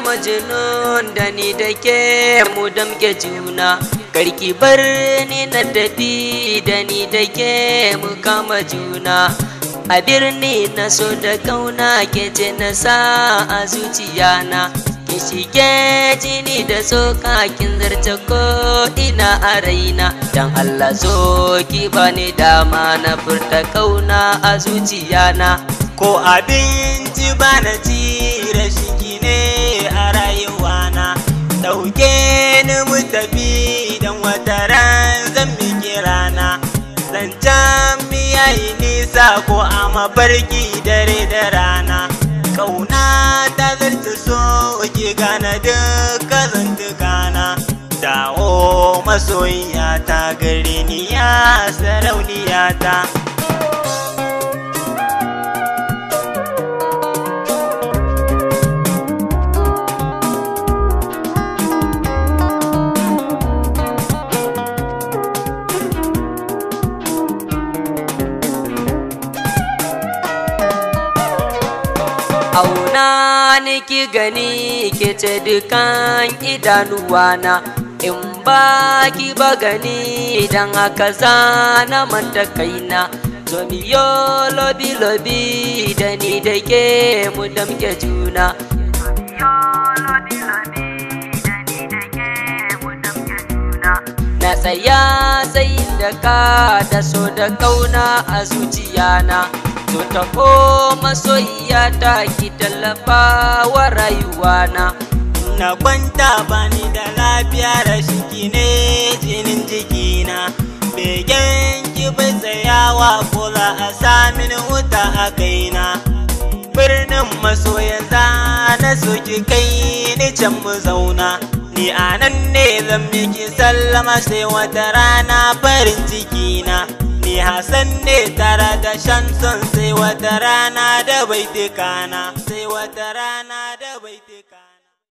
majnun da ni da ke mu damke juna, karki bar ni na tafi da ni da ke mu kama juna. A birni na so da kauna ke ce na sa a zuciyana, ki shige jini da tsoka kin zarce ko ina a raina. Dan Allah zo ki bani dama na furta kauna a zuciyana. Ko abinci bana ci rashi ne a rayuwana, ɗauke ni mu tafi dan wata ran zan miki rana. Zancen mi yayi nisa ko a mafarki dare da rana, kauna ta zarta so ki gane duka zantukana. Dawo masoyiya ta gare ni ya sarauniya ta. Auna ni ki gani ke ce dukan idanuwana, in ba ki ba gani dan haka zana manta kaina. Zo mi yo lobi lobi da ni da ke mu damke juna. Na tsaya tsayin da ka da so da kauna a zuciyana. To ta ko masoyiya ta ki tallafa wa rayuwana. Na kwanta bani da lafiya rashiki ne jinin jikina, begen ki bai tsayawa ko za a samin wuta a kaina. Birnin masoyan na so ki kai ni can mu zauna, ni anan ne zan miki sallama sai wata rana farin cikina. Ni Hassan ne tare da Shamsun sai wata rana da baitikana, sai wata rana da